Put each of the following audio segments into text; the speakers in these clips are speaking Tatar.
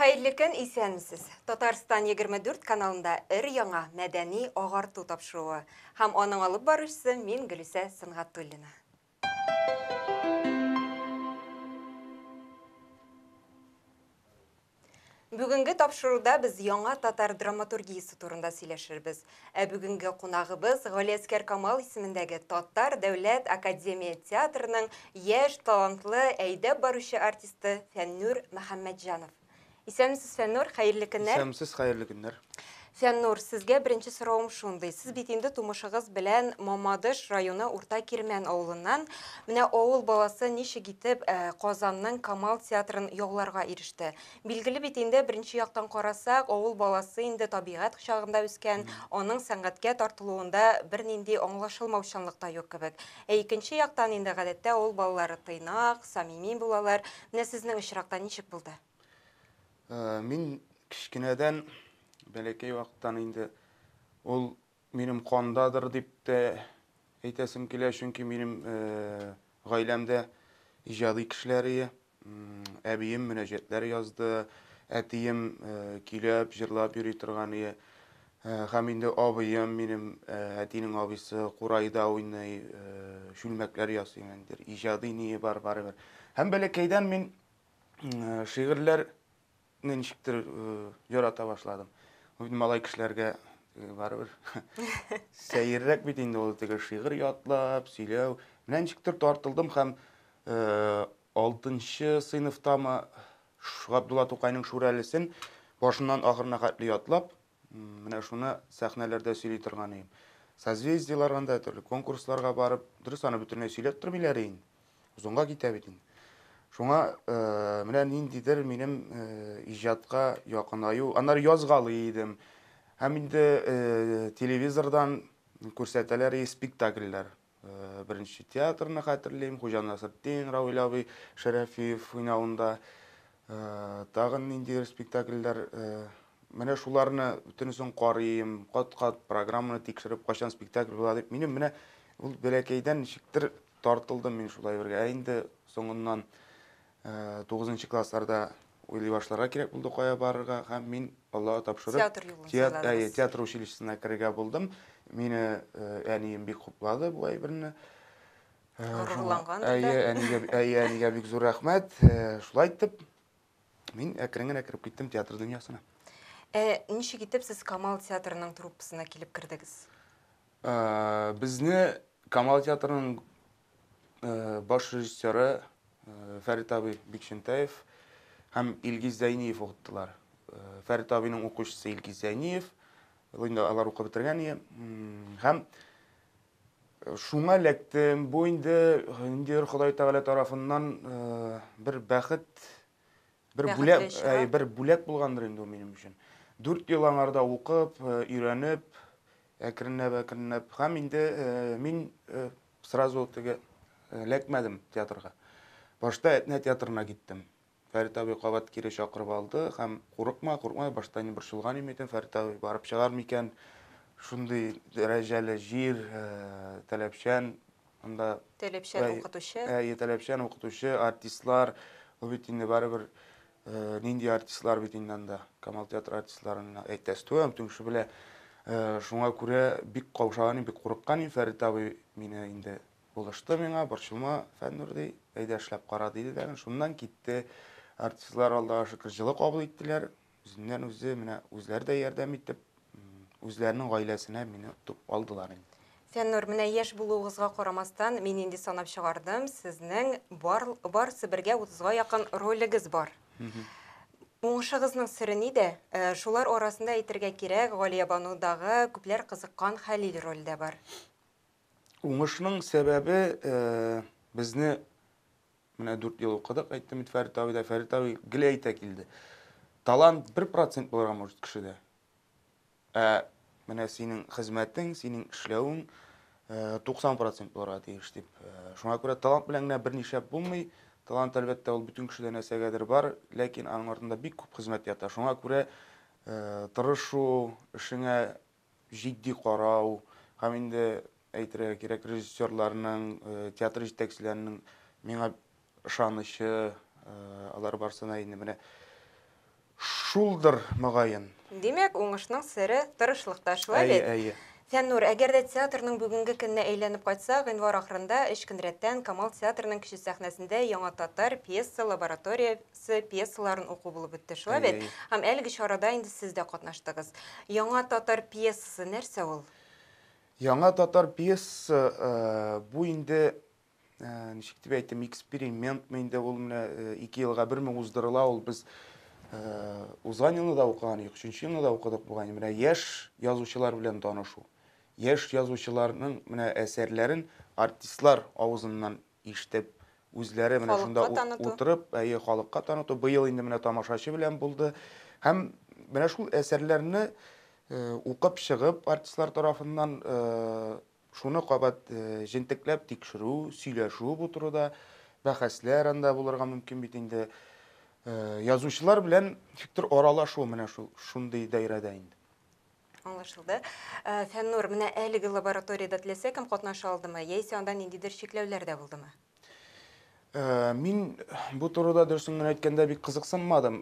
Hayırlı gün исәнмесез. Татарстан 24 каналында өр яңа мәдәни агарту тапшыруы. Һәм аның алып барышчысы мин Гөлүсә Сынгатуллина. Бүгінгі тапшыруда біз яңа татар драматургиясы турында сөйләшербез. Бүгінгі қонағыбыз Галиәскәр Камал исемендәге Татар Дәүләт Академия театрының яшь талантлы әйдәп баручы артисты Фәннур Мөхәммәтҗанов. Исәнмесез, Фәннур, хәерле көннәр. Исәнмесез, хәерле көннәр. Фәннур, сезгә беренче соравым шундый. Сез бит инде тумышыгыз белән Мамадыш районы Урта Кирмән авылыннан, менә авыл баласы ничек итеп Казанның Камал театрын яуларга иреште. Билгеле бит инде беренче яктан карасак, авыл баласы инде табигать кочагында үскән, аның сәнгатькә тартылуында бернинди аңлашылмаучанлык та юк кебек. Икенче яктан инде гадәттә авыл балалары тыйнак, самими булалар. Менә сезнең очракта ничек булды? Мин кичкенәдән бәләкәй вакыттан инде ул минем кандадыр дип тә әйтәсем килә, чөнки минем гаиләмдә иҗади кешеләр, әбием мөнәҗәтләр язды, әтием килеп җырлап йөри торган иде. Һәм инде абыем минем әтинең абыйсы курайда уйный, шүлмәкләр ясый, иҗади ние бар. Һәм бәләкәйдән мин шигырьләр ничектер ярата башладым. Малай кешеләргә барыбер сәеррәк бит инде ул теге шигырь ятлап, сөйләү. Менә ничектер тартылдым һәм 6нчы сыйныфтамы Габдулла Тукайның Шүрәлесен башыннан ахырына хәтле ятлап, менә шуны сәхнәләрдә сөйли торган идем. Созвездияларга, төрле конкурсларга барып, дөрес аны бөтенләй сөйләп тормыйлар инде. Узынга китә бит инде. Шуңа менә ниндидер минем иҗатка якынаю, аннары язгалы идем. Һәм инде телевизордан күрсәтәләр спектакльләр. Беренче театрны хәтерлим, Хуҗа Насретдин, Равил абый Шәрәфиев уйнавында. Тагын ниндидер спектакльләр. Менә шуларны бөтенесен карыйм, кат-кат программаны тикшереп, кайчан спектакль була дип. Минем менә ул бәләкәйдән ничектер тартылдым мин шулай бергә. Инде соңыннан 9нчы классларда уйлый башларга кирәк булды кая барырга, һәм мин Аллага тапшырып театр училищесына керергә булдым. Мине әнием бик хуплады бу әйберне. Горурланган Әнигә бик зур рәхмәт. Шулай итеп, мин әкрен-генә кереп киттем театр дөньясына. Ничек итеп сез Камал театрының труппасына килеп кирдегез? Безне Камал театрының баш режиссеры Фәрит абый Бикшентаев һәм Илгиз Зәйниев укыттылар. Фәрит абыйның укучысы Илгиз Зәйниев, инде алар укып бетергән. Һәм шуңа эләктем. Бу инде Ходай Тәгалә тарафыннан бер бәхет, бер бүләк булгандыр инде минем өчен. 4 ел аңарда укып, өйрәнеп, әкренләп, һәм инде мин сразу теге эләкмәдем театрга. Башта Этнә театрына киттем. Фәрит абый кабат кире чакырып алды һәм курыкма, башта бер шулган идем. Фәрит абый барып чыгар микән? Шундый дәрәҗәле җир, таләпчән, анда Таләпчән укытучы. Таләпчән укытучы, артистлар, ул бит инде барыбер нинди артистлар бит инде анда. Камал театры артистларына әйтәстем, түңше белә. Шуңа күрә бик каушаган, бик курыккан Фәрит абый мине инде булышты миңа, борчылма, Фәннур ди, әйдә эшләп кара диде дә. Шуннан китте. Артистлар Аллага шөкер җылы кабул иттеләр. Үзеннән үзе менә үзләре дә ярдәм итеп, үзләренең гаиләсенә мине тотып алдылар инде. Фәннур, менә яшь булуыгызга карамастан, мин инде санап чыгардым, сезнең барысы бергә 30га якын ролегез бар. Уңышыгызның сере нидә? Шулар арасында әйтергә кирәк, Галия Банудагы күпләр кызыккан Хәлил ролдә бар. Уңышның сәбәбе безне менә 4 ел укыдык, әйттем бит Фәрит абый гел әйтә килде. Талант 1% булырга может кешедә. Менә синең хезмәтең, синең эшләвең 90% булырга тиеш дип. Шуңа күрә талант белән генә берничә булмый. Талант әлбәттә ул бүтән кешедә нәрсәгәдер бар, ләкин аның артында бик күп хезмәт ята. Шуңа күрә тырышу, эшеңә җитди карау, һәм инде әйтергә кирәк режиссерларның, театр җитәкчеләренең миңа ышанышы, алар барсына инде менә Шулдыр мөгаен. Демек, уңышның сыры тырышлыкта шулай Әйе, бит. әйе. Фәннур, әгәр дә театрның бүгенге көнне әйләнеп кайтсак, гыйнвар ахырында 3 көн рәттән Камал театрының кече сәхнәсендә яңа татар пьеса лабораториясы пьесаларын уку булып үтте, шулай бит. Әйе. Һәм әлеге чарада инде сез дә катнаштыгыз. Яңа татар пьесасы нәрсә ул? Яңа татар пьеса бу инде ничек дип әйтим, эксперимент инде ул менә 2 елга бер уздырыла, ул без узган елны да укыган, 3нче елны да укыдык булган. Менә яшь язучылар белән танышу. Яшь язучыларның менә әсәрләрен артистлар авызыннан ишетеп, үзләре менә шунда Халыкка таныту. утырып, халыкка таныту. Быел инде менә тамашачы белән булды. Һәм менә шул әсәрләрне укып чыгып, артистлар тарафыннан шуны кабат җентекләп тикшерү, сөйләшү бу турыда бәхәсләр анда булырга мөмкин бит инде. Язучылар белән фиктор аралашу менә шундый даирәдә инде. Аңлашылды. Фәннур, менә әлеге лабораторияда теләсә кем катнаша алдымы, яисә анда ниндидер шикләүләр дә булдымы? Мин бу турыда дөресен генә әйткәндә бик кызыксынмадым.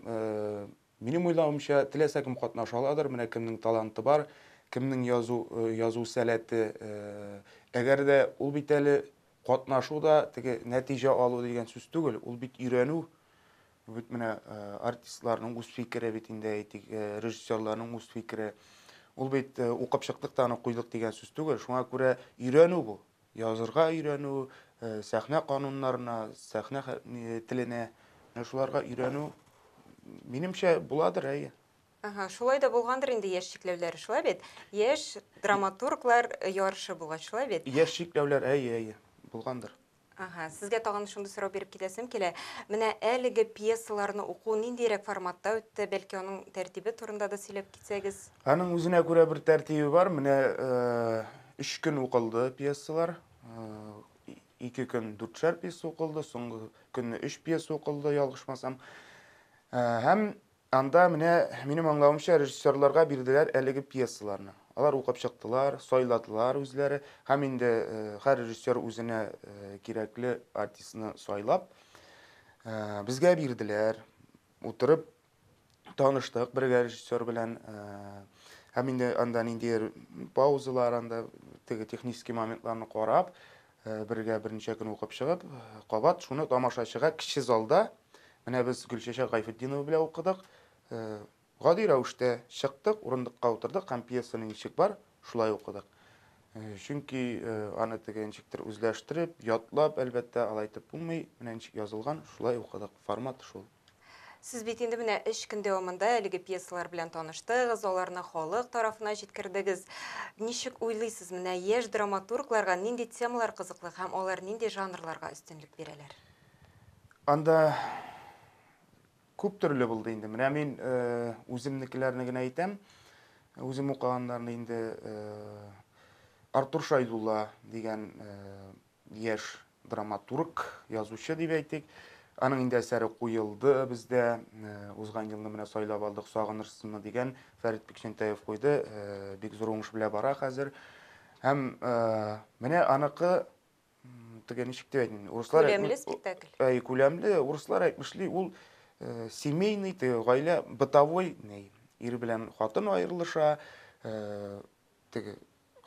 Минем уйлавымча, теләсә кем катнаша аладыр, менә кемнең таланты бар, кемнең язу сәләте. Әгәр дә ул бит әле катнашу да теге нәтиҗә алу дигән сүз түгел, ул бит өйрәнү. Бит менә артистларның үз фикере бит инде әйтик, режиссерларның үз фикере. Ул бит укып чыктык та аны куйдык дигән сүз түгел. Шуңа күрә өйрәнү бу. Язырга өйрәнү, сәхнә кануннарына, сәхнә теленә, шуларга өйрәнү минемчә буладыр, әйе. Шулай да булгандыр инде яшь шикләүләре, шулай бит. Яшь драматурглар ярышы булган, шулай бит. Яшь шикләүләр, әйе, булгандыр. Сезгә тагын шундый сорау биреп китәсем килә. Менә әлеге пьесаларны уку ниндирәк форматта үтте, бәлки аның тәртибе турында да сөйләп китсәгез. Аның үзенә күрә бер тәртибе бар. Менә 3 көн укылды пьесалар. 2 көн 4шәр пьеса укылды, соңгы көнне 3 пьеса укылды, ялгышмасам. Һәм анда менә минем аңлавымча режиссерларга бирделәр әлеге пьесаларны. Алар укып чыктылар, сайладылар үзләре. Һәм инде һәр режиссер үзенә кирәкле артистны сайлап, безгә бирделәр. Утырып таныштык бергә режиссер белән. Һәм инде анда нинди паузалар, анда теге технический моментларны карап, бергә берничә көн укып чыгып, кабат шуны тамашачыга кече залда менә без Гөлчәчәк Гайфетдинова белән укыдык. Гади рәвештә чыктык, урындыкка утырдык һәм пьесаны ничек бар, шулай укыдык. Чөнки аны теге ничектер үзләштереп, ятлап, әлбәттә, алай итеп булмый, менә ничек язылган, шулай укыдык. Формат шул. Сез бит инде менә 3 көн дәвамында әлеге пьесалар белән таныштыгыз, аларны халык тарафына җиткердегез. Ничек уйлыйсыз, менә яшь драматургларга нинди темалар кызыклы һәм алар нинди жанрларга өстенлек бирәләр? Анда күп төрле булды инде. Менә мин үземнекеләрне генә әйтәм. Үзем укыганнарны инде Артур Шайдулла дигән яшь драматург, язучы дип әйтик. Аның инде әсәре куелды бездә. Узган елны менә сайлап алдык, Сагынырсызмы дигән Фәрит Бикчәнтәев куйды. Бик зур уңыш белән бара хәзер. Һәм менә аныкы теге ничек дип әйтим, урыслар Күләмле спектакль. Күләмле, урыслар әйтмешли, ул семейный, гаилә, бытовой, ир белән хатын аерылыша, теге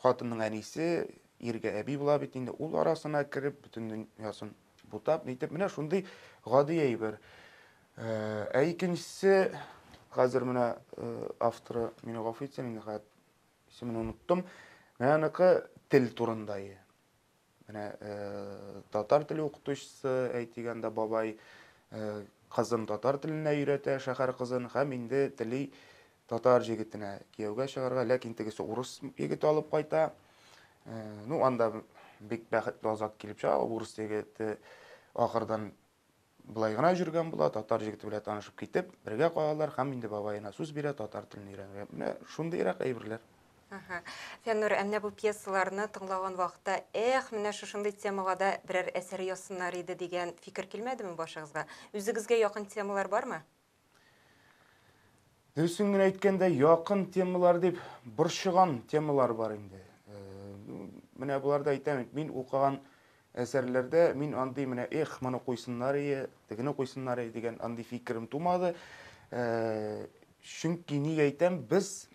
хатынның әнисе иргә әби була бит инде, ул арасына кереп, бөтен дөньясын бутап, нитеп, менә шундый гади әйбер. Икенчесе, хәзер менә авторы, мине гафу итсен, инде исемен оныттым. Менә аныкы тел турында. Менә татар теле укытучысы әйтгәндә бабай кызын татар теленә өйрәтә, шәһәр кызын, һәм инде тели татар җегетенә кияүгә чыгарга, ләкин тегесе урыс егете алып кайта. Анда бик бәхетле азат килеп чыга, урыс егете ахырдан булай гына жүргән була, татар җегете белән танышып китеп, бергә калалар, һәм инде бабаена сүз бирә, татар телен өйрәнергә. Менә шундыйрак әйберләр. Фәннур, әмнә бу пьесаларны тыңлаган вакытта, менә шушындый темага да берәр әсәр язсыннар иде дигән фикер килмәдеме башыгызга? Үзегезгә якын темалар бармы? Дөресен генә әйткәндә, якын темалар дип борчыган темалар бар инде. Менә буларда әйтәм, мин укыган әсәрләрдә мин андый менә моны куйсыннар, тегене куйсыннар дигән андый фикерем тумады. Чөнки ник әйтәм, без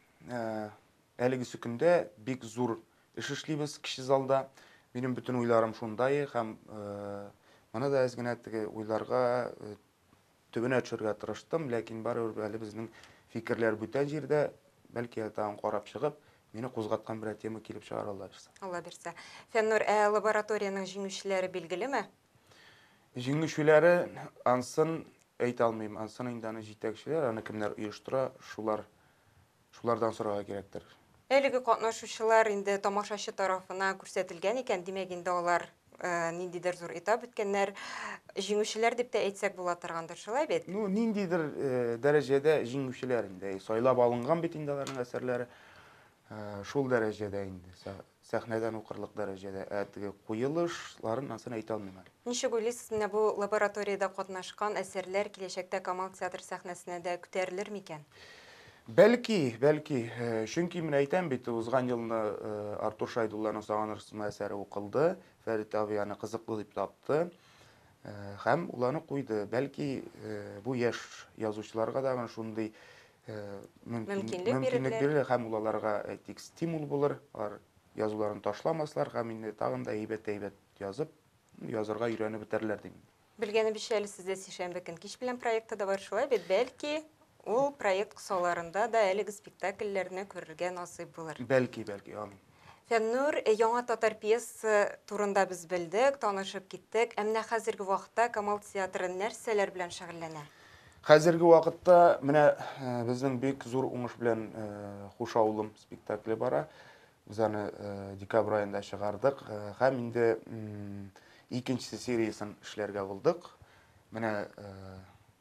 әлеге көндә бик зур эш эшлибез кече залда. Минем бөтен уйларым шундай һәм моны да әз генә теге уйларга төбенә төшәргә тырыштым, ләкин барыбер әле безнең фикерләр бүтән җирдә, бәлки тагын карап чыгып, мине кузгаткан бер тема килеп чыгар Алла бирсә. Алла бирсә. Фәннур, лабораторияның җиңүчеләре билгелеме? Җиңүчеләре ансын әйтә алмыйм. Ансын инде аны җитәкчеләр, аны кемнәр оештыра, шулардан сорарга кирәктер. Әлеге катнашучылар инде тамашачы тарафына күрсәтелгән икән, димәк инде алар ниндидер зур этап үткәннәр, җиңүчеләр дип тә әйтсәк була торгандыр, шулай бит? Ну, ниндидер дәрәҗәдә җиңүчеләр инде. Сайлап алынган бит инде аларның әсәрләре. Шул дәрәҗәдә инде. Сәхнәдән укырлык дәрәҗәдә. Теге куелышларын ансын әйтә алмыйм. Ничек уйлыйсыз, менә бу лабораторияда катнашкан әсәрләр киләчәктә Камал театр сәхнәсенә дә күтәрелер микән? Бәлки. Чөнки мен әйтәм бит, узган елны Артур Шайдулланың Сагынырсызмы әсәре укылды. Фәрит абый аны кызыклы дип тапты. Һәм ул аны куйды. Бәлки бу яшь язучыларга да шундый мөмкинлек бирелер һәм уларга әйтик стимул булыр. Алар язуларын ташламаслар һәм инде тагын да әйбәт язып, язарга өйрәнеп бетәрләр дим. Белгәнебезчә, әле сездә сишәмбе көн кич белән проекты да бар, шулай бит? Бәлки ул проект кысаларында да әлеге спектакльләрне күрергә насыйп булыр. Бәлки, амин. Фәннур, яңа татар пьеса турында без белдек, танышып киттек. Әмма хәзерге вакытта Камал театры нәрсәләр белән шөгыльләнә? Хәзерге вакытта менә безнең бик зур уңыш белән Хуш авылым спектакле бара. Без аны декабрь аенда чыгардык һәм инде икенче сериясын эшләргә булдык. Менә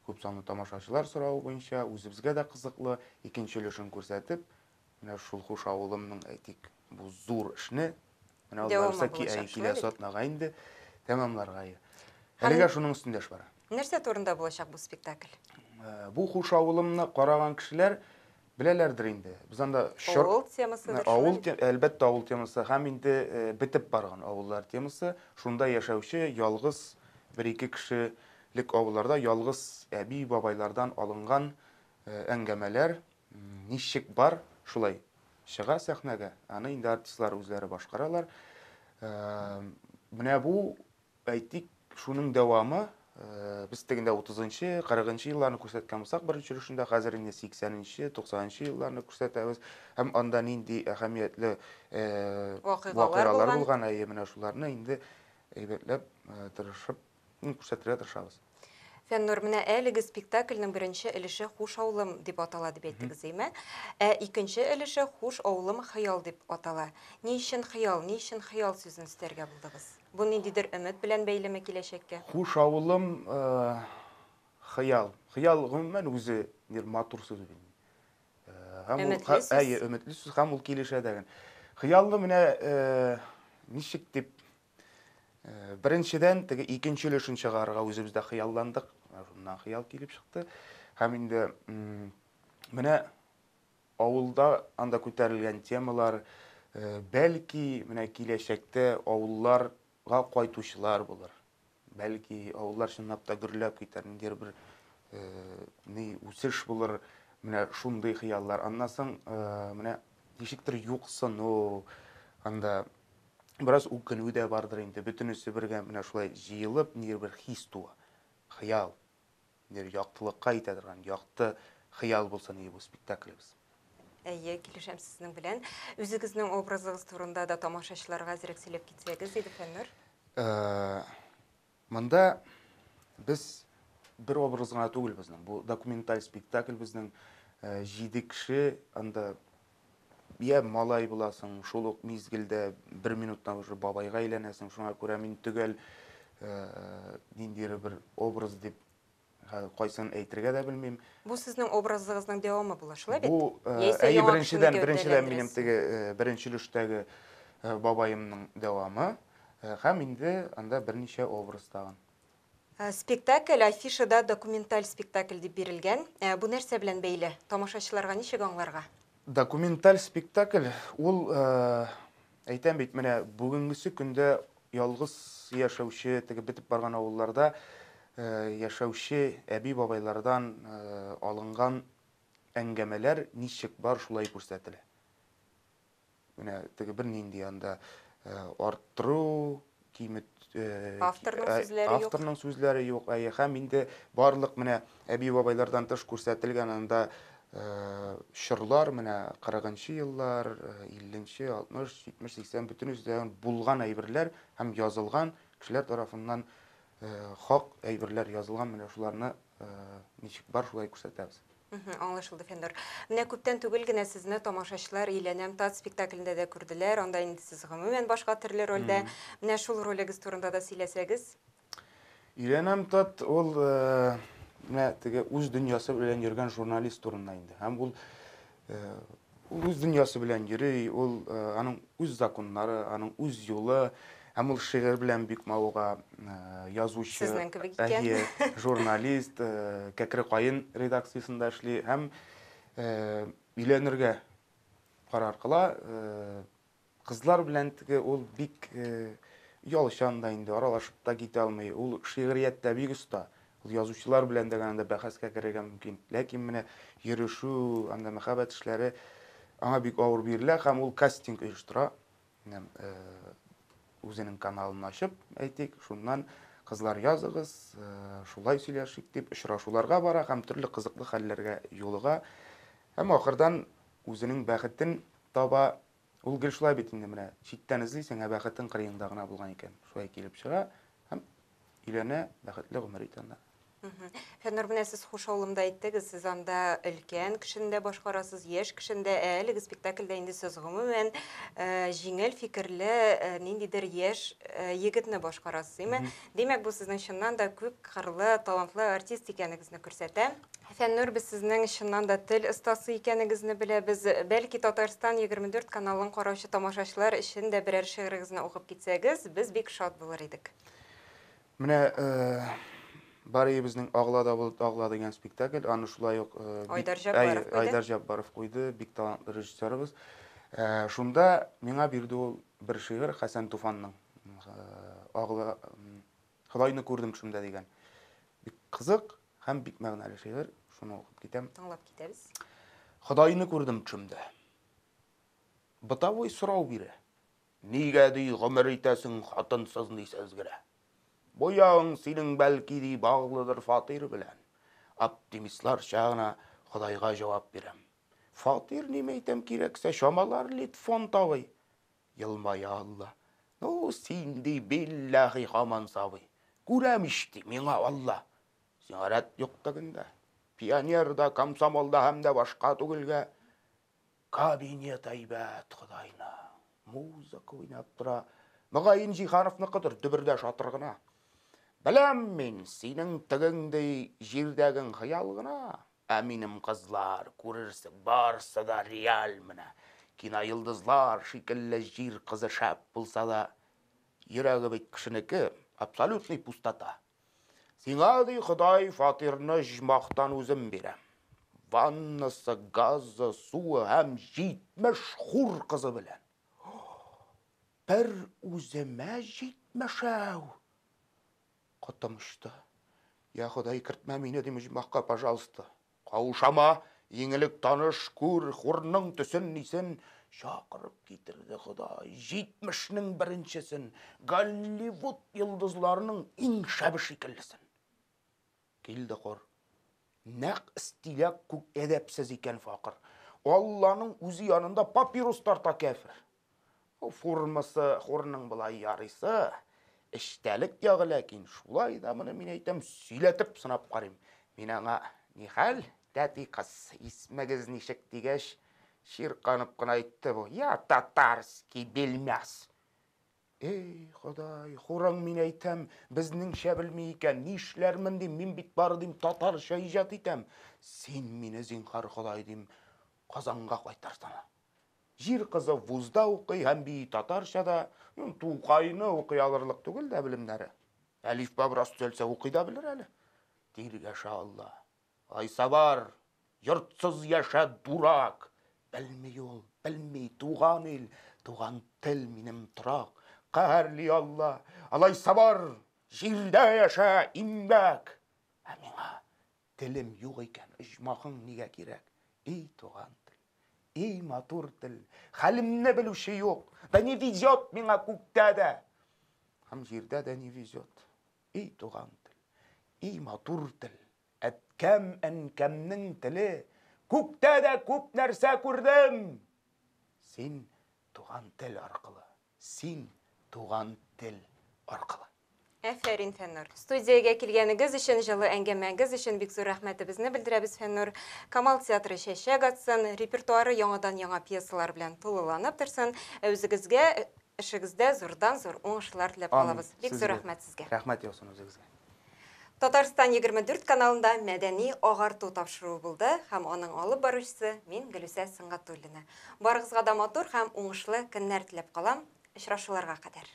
күп санлы тамашачылар сорауы буенча үзебезгә дә кызыклы икенче өлешен күрсәтеп, менә шул Хуш авылымның әйтик бу зур эшне менә аларса килә сатнага инде тәмамларга. Әлегә шуның өстендә эш бара. Нәрсә турында булачак бу спектакль? Бу Хуш авылымны караган кешеләр беләләрдер инде. Без анда Авыл темасыдыр. Әлбәттә авыл темасы һәм инде битеп барган авыллар темасы. Шунда яшәүче ялгыз бер-ике кешелек авылларда ялгыз әби бабайлардан алынган әңгәмәләр ничек бар, шулай чыга сәхнәгә. Аны инде артистлар үзләре башкаралар. Менә бу әйтик шуның дәвамы. Biz тегендә 30-нчы, 40-нчы елларны күрсәткән булсак, беренче өлешендә хәзер инде 80-нчы, 90-нчы елларны күрсәтәбез. Һәм анда нинди әһәмиятле вакыйгалар булган, менә шуларны инде әйбәтләп тырышып күрсәтергә тырышабыз. Фәннур, менә әлеге спектакльнең беренче өлеше Хуш авылым дип атала дип әйттегез, әйме? Икенче өлеше Хуш авылым хыял дип атала. Ни өчен хыял сүзен өстәргә булдыгыз? Бу ниндидер өмет белән бәйлеме киләчәккә? Хуш авылым хыял. Хыял гомумән үзе матур сүз бит. Өметле сүз һәм ул килешә дәгән. Хыялны менә ничек дип беренчедән теге икенче өлешен чыгарга үзебездә хыялландык. Шуннан хыял килеп чыкты. Һәм инде менә авылда анда күтәрелгән темалар бәлки менә киләчәктә авылларга кайтучылар булыр. Бәлки авыллар чынлап та гөрләп китәр, ниндидер бер үсеш булыр. Менә шундый хыяллар. Аннан соң менә ничектер юксыну, анда бераз үкенү дә бардыр инде. Бөтенесе бергә менә шулай җыелып, ниндидер бер хис туа. Хыял. Яктылыкка итә торган, якты хыял булса ни бу спектаклебез. Килешәм сезнең белән. Үзегезнең образыгыз турында да тамашачыларга әзрәк сөйләп китсәгез иде, Фәннур. Монда без бер образ гына түгел безнең. Бу документаль спектакль безнең 7 кеше, анда я малай буласың, шул ук мизгелдә 1 минуттан уже бабайга әйләнәсең. Шуңа күрә мин түгел ниндидер бер образ дип кайсын әйтергә дә белмим. Бу сезнең образыгызның дәвамы була, шулай бит? Бу беренчедән минем теге беренче өлештәге бабаемның дәвамы һәм инде анда берничә образ тагын. Спектакль афишада документаль спектакль дип бирелгән. Бу нәрсә белән бәйле? Тамашачыларга ничек аңларга? Документаль спектакль ул әйтәм бит, менә бүгенгесе көндә ялгыз яшәүче, теге битеп барган авылларда яшәүче әби бабайлардан алынган әңгәмәләр ничек бар шулай күрсәтелә. Менә теге бер нинди анда арттыру, кимет авторның сүзләре юк. Һәм инде барлык менә әби бабайлардан тыш күрсәтелгән анда шырлар менә 40-нчы еллар, 50-нчы, 60, 70, 80 бөтен үзләрен булган әйберләр һәм язылган кешеләр тарафыннан хак әйберләр язылган менә шуларны ничек бар шулай күрсәтәбез. Аңлашылды, Фәннур. Менә күптән түгел генә сезне тамашачылар Иләнәм тат спектаклендә дә күрделәр. Анда инде сез гомумән башка төрле рольдә. Менә шул ролегез турында да сөйләсәгез. Иләнәм тат ул менә теге үз дөньясы белән йөргән журналист турында инде. Һәм ул үз дөньясы белән йөри, ул аның үз законнары, аның үз юлы, һәм ул шигырь белән бик мавыга, язучы, Сезнең кебек икән. Журналист, Кәкре кайын редакциясендә эшли, һәм өйләнергә карар кыла. Кызлар белән теге ул бик ялчан да инде, аралашып та китә алмый. Ул шигырияттә бик оста. Ул язучылар белән дә генә бәхәскә керергә мөмкин. Ләкин менә йөрешү, анда мәхәббәт эшләре аңа бик авыр бирелә, һәм ул кастинг оештыра. Үзенең каналын ачып, әйтик, шуннан кызлар языгыз, шулай сөйләшик дип очрашуларга бара һәм төрле кызыклы хәлләргә юлыга. Һәм ахырдан үзенең бәхетен таба. Ул гел шулай бит инде менә читтән эзлисең, бәхетең кырыенда гына булган икән. Шулай килеп чыга һәм өйләнә, бәхетле гомер итә анда. Фәннур, менә сез хуш авылымда әйттегез, сез анда өлкән кешендә башкарасыз, яшь кешендә, әлеге спектакльдә инде сез гомумән җиңел фикерле ниндидер яшь егетне башкарасыз, име? Димәк, бу сезнең чыннан да күп кырлы, талантлы артист икәнегезне күрсәтә. Фәннур, без сезнең чыннан да тел остасы икәнегезне беләбез. Бәлки Татарстан 24 каналын караучы тамашачылар өчен дә берәр шигырегезне укып китсәгез, без бик шат булыр идек. Менә Бары безнең Ағлада булып Ағла дигән спектакль, аны шулай ук Айдар Жаббаров куйды, бик талантлы режиссерыбыз. Шунда миңа бирде ул бер шигырь Хәсән Туфанның Ағла Худайны күрдем төшемдә дигән. Бик кызык һәм бик мәгънәле шигырь. Шуны укып китәм. Тыңлап китәбез. Худайны күрдем төшемдә. Бытавый сорау бирә. Нигә ди гомер итәсең хатынсыз ни сәзгәрә? Бояң синең бәлки ди баглыдыр фатир белән. Оптимистлар чагына Худайга җавап бирәм. Фатир нимә әйтәм кирәксә шамалар лит фон тавый. Елмая Алла. Ну син ди биллаһи хаман сабый. Күрәм ишти миңа Алла. Сигарет юк тагында. Пионерда, комсомолда һәм дә башка түгелгә. Кабинет әйбәт Худайна. Музыка уйнап тора. Мөгаен Җиһановныкыдыр дөбердә шатыр гына. Беләм мин синең тегеңдәй җирдәгең хыял гына. Ә минем кызлар күрерсең барсы да реаль менә. Кино йолдызлар шикелле җир кызы шәп булса да, йөрәге бит кешенеке, абсолютный пустота. Сиңа ди Ходай фатирны җмактан үзем бирәм. Ваннасы, газы, суы һәм 70 хур кызы белән. Бер үземә 70. Котымышты. Я Ходай кертмә мине ди җмакка, пожалуйста. Каушама, еңелек таныш күр, хурның төсен нисен чакырып китерде Ходай. 70-нең беренчесен, Голливуд йолдызларының иң шәбе шикеллесен. Килде кор. Нәк стиләк күк әдәпсез икән факыр. Алланың үзе янында папирус тарта кәфир. Формасы хурның булай ярыйсы. Эштәлек ягы, ләкин шулай да моны мин әйтәм, сөйләтеп сынап карыйм. Мин аңа нихәл тәти кыз исмәгез ничек дигәч, ширканып кына әйтте бу. Я татарский белмәс. Эй, Ходай, хурың мин әйтәм, безнеңчә белми икән, нишләрмен дим, мин бит бары дим татарча иҗат итәм. Син мине зинһар Ходай дим, Казанга кайтарсана. Җир кызы вузда укый һәм би татарчада, Тукайны укый алырлык түгел дә белемнәре. Әлиф ба бераз төзәлсә укый да белер әле. Диргә шалла. Айсабар, йортсыз яша дурак. Белми ул, белми туган ил, туган тел минем торак. Каһәрли Алла, Алайсабар, җирдә яша имбәк. Ә миңа телем юк икән, ижмахың нигә кирәк? ей туған тіл, ей матур тіл, халімні білуші жоқ, да не везет меңа көктәді. Хам жерде да не везет, ей туған тіл, ей матур тіл, әткәм әнкәмнің тілі, көктәді көп нәрсе көрдім. Сен туған тіл арқылы, сен туған тіл арқылы. Әфәрин, Фәннур. Студияға келгеніңіз үшін, жылы әңгәмәңіз үшін бик зор рәхмәтебезне белдерәбез, Фәннур. Камал театры шәшәк атсын, репертуары яңадан яңа пьесалар белән тулыланып торсын. Үзегезгә эшегездә зурдан-зур уңышлар теләп калабыз. Бик зур рәхмәт сезгә. Рәхмәт яусын үзегезгә. Татарстан 24 каналында мәдәни агарту тапшыруы булды һәм аның алып баручысы мин Гөлүсә Сыңгатуллина. Барыгызга да матур һәм уңышлы көннәр теләп калам. Очрашуларга кадәр.